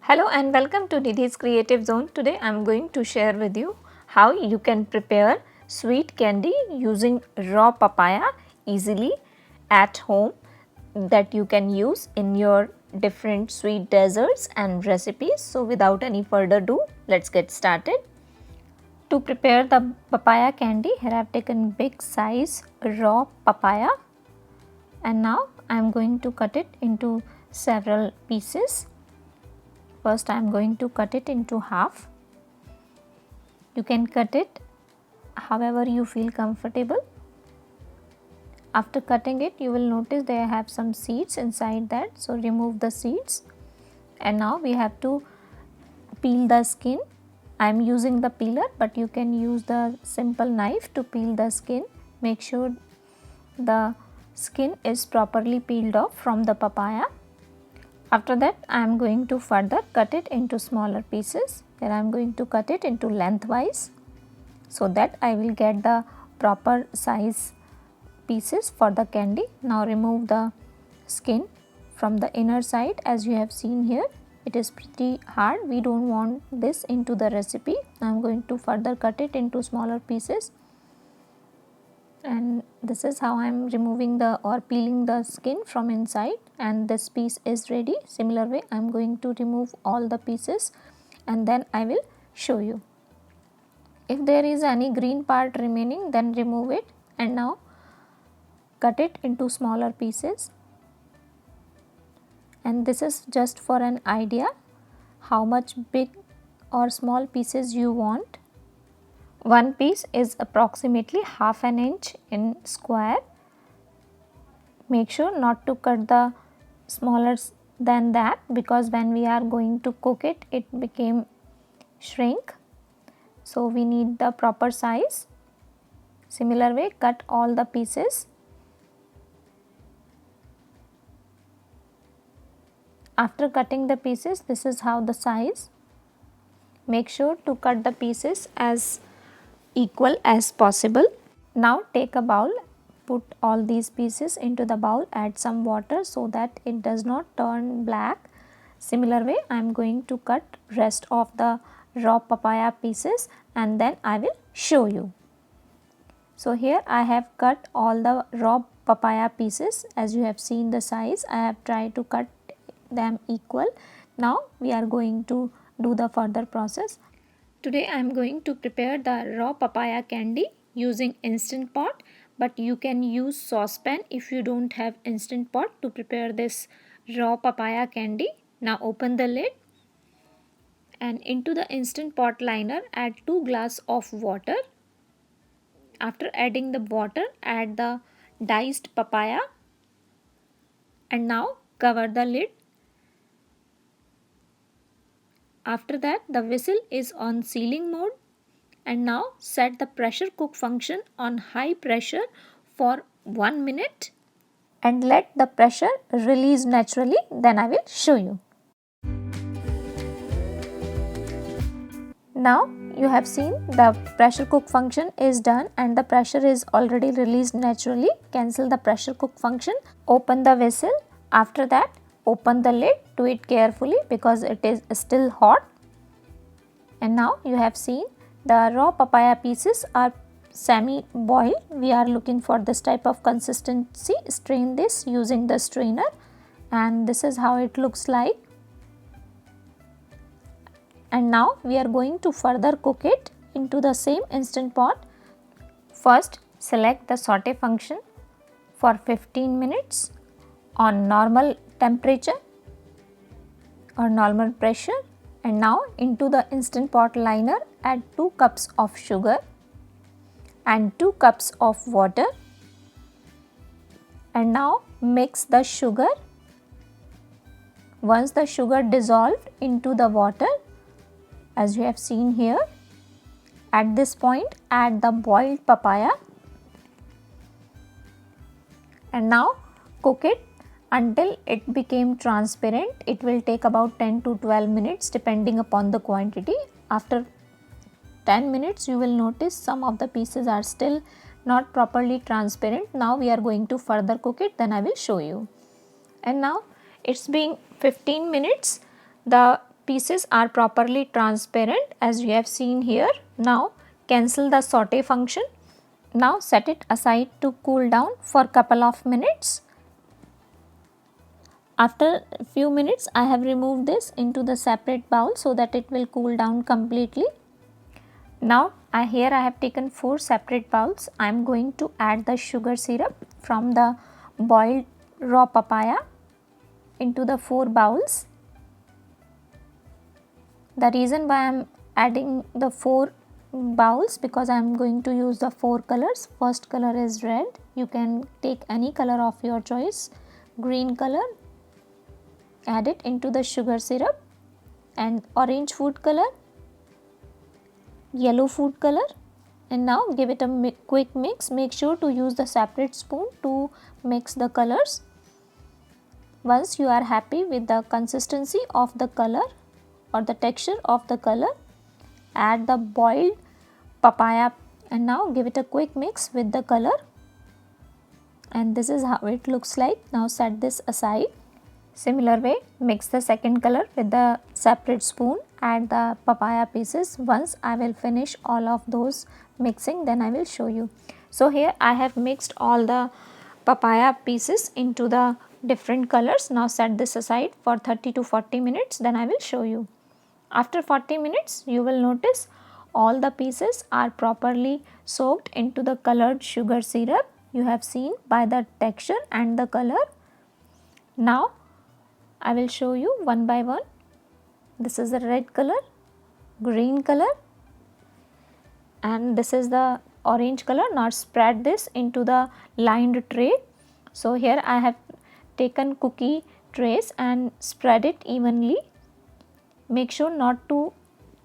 Hello and welcome to Nidhi's Creative Zone. Today I am going to share with you how you can prepare sweet candy using raw papaya easily at home that you can use in your different sweet desserts and recipes. So without any further ado, let's get started. To prepare the papaya candy, here I have taken big size raw papaya and now I am going to cut it into several pieces. First I am going to cut it into half. You can cut it however you feel comfortable. After cutting it, you will notice they have some seeds inside that, so remove the seeds. And now we have to peel the skin. I am using the peeler, but you can use the simple knife to peel the skin. Make sure the skin is properly peeled off from the papaya. After that, I am going to further cut it into smaller pieces. Here I am going to cut it into lengthwise so that I will get the proper size pieces for the candy. Now remove the skin from the inner side. As you have seen here, it is pretty hard. We don't want this into the recipe. I am going to further cut it into smaller pieces. And this is how I am removing the or peeling the skin from inside, and this piece is ready. Similar way I am going to remove all the pieces and then I will show you. If there is any green part remaining, then remove it and now cut it into smaller pieces. And this is just for an idea how much big or small pieces you want. One piece is approximately half an inch in square. Make sure not to cut the smaller than that, because when we are going to cook it, it became shrink. So we need the proper size. Similar way, cut all the pieces. After cutting the pieces, this is how the size. Make sure to cut the pieces as equal as possible. Now take a bowl, put all these pieces into the bowl, add some water so that it does not turn black. Similar way I am going to cut rest of the raw papaya pieces and then I will show you. So here I have cut all the raw papaya pieces. As you have seen the size, I have tried to cut them equal. Now we are going to do the further process. Today I am going to prepare the raw papaya candy using Instant Pot, but you can use saucepan if you don't have Instant Pot to prepare this raw papaya candy. Now open the lid and into the Instant Pot liner add 2 glasses of water. After adding the water, add the diced papaya and now cover the lid. After that, the whistle is on sealing mode, and now set the pressure cook function on high pressure for 1 minute and let the pressure release naturally. Then I will show you. Now you have seen the pressure cook function is done and the pressure is already released naturally. Cancel the pressure cook function, open the vessel. After that, open the lid, do it carefully because it is still hot. And now you have seen the raw papaya pieces are semi boiled. We are looking for this type of consistency. Strain this using the strainer and this is how it looks like. And now we are going to further cook it into the same Instant Pot. First, select the saute function for 15 minutes on normal temperature or normal pressure, and now into the Instant Pot liner add 2 cups of sugar and 2 cups of water, and now mix the sugar. Once the sugar dissolved into the water, as you have seen here, at this point add the boiled papaya and now cook it until it became transparent. It will take about 10 to 12 minutes depending upon the quantity. After 10 minutes you will notice some of the pieces are still not properly transparent. Now we are going to further cook it, then I will show you. And now it's been 15 minutes. The pieces are properly transparent as you have seen here. Now cancel the saute function. Now set it aside to cool down for couple of minutes. After a few minutes I have removed this into the separate bowl so that it will cool down completely. Now here I have taken 4 separate bowls. I am going to add the sugar syrup from the boiled raw papaya into the 4 bowls. The reason why I am adding the 4 bowls because I am going to use the 4 colors. First color is red. You can take any color of your choice. Green color, add it into the sugar syrup, and orange food color, yellow food color, and now give it a quick mix. Make sure to use the separate spoon to mix the colors. Once you are happy with the consistency of the color or the texture of the color, add the boiled papaya and now give it a quick mix with the color, and this is how it looks like. Now set this aside. Similar way, mix the second color with the separate spoon, add the papaya pieces. Once I will finish all of those mixing, then I will show you. So here I have mixed all the papaya pieces into the different colors. Now set this aside for 30 to 40 minutes, then I will show you. After 40 minutes you will notice all the pieces are properly soaked into the colored sugar syrup. You have seen by the texture and the color. Now I will show you one by one. This is the red color, green color, and this is the orange color. Now spread this into the lined tray. So here I have taken cookie trays and spread it evenly. Make sure not to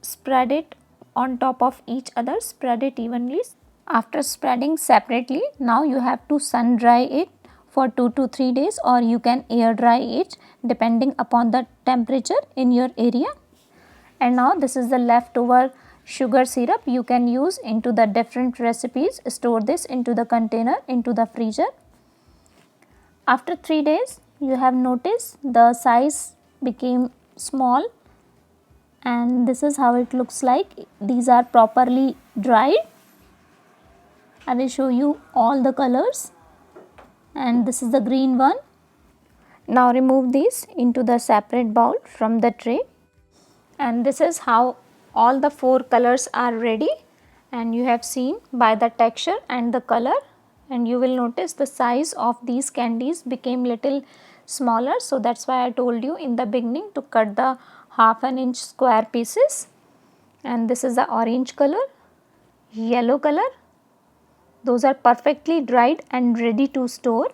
spread it on top of each other, spread it evenly. After spreading separately, now you have to sun dry it for 2 to 3 days, or you can air dry it depending upon the temperature in your area. And now this is the leftover sugar syrup you can use into the different recipes. Store this into the container into the freezer. After 3 days you have noticed the size became small, and this is how it looks like. These are properly dried. I will show you all the colors, and this is the green one. Now remove these into the separate bowl from the tray, and this is how all the 4 colors are ready, and you have seen by the texture and the color, and you will notice the size of these candies became little smaller. So that's why I told you in the beginning to cut the half an inch square pieces. And this is the orange color, yellow color. Those are perfectly dried and ready to store.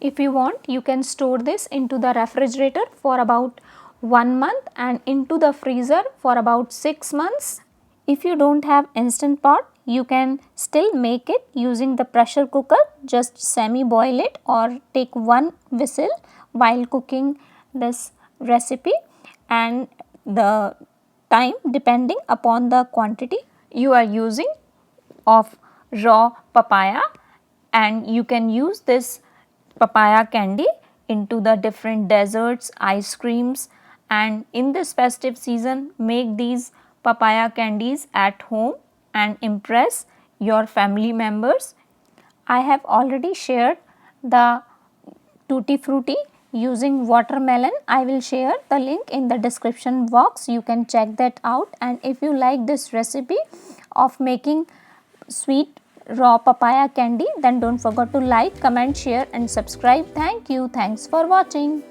If you want, you can store this into the refrigerator for about 1 month and into the freezer for about 6 months. If you don't have instant pot, you can still make it using the pressure cooker. Just semi boil it or take 1 whistle while cooking this recipe, and the time depending upon the quantity you are using of raw papaya, and you can use this papaya candy into the different desserts, ice creams, and in this festive season make these papaya candies at home and impress your family members. I have already shared the tutti frutti using watermelon. I will share the link in the description box. You can check that out, and if you like this recipe of making sweet raw papaya candy, then don't forget to like, comment, share and subscribe. Thank you. Thanks for watching.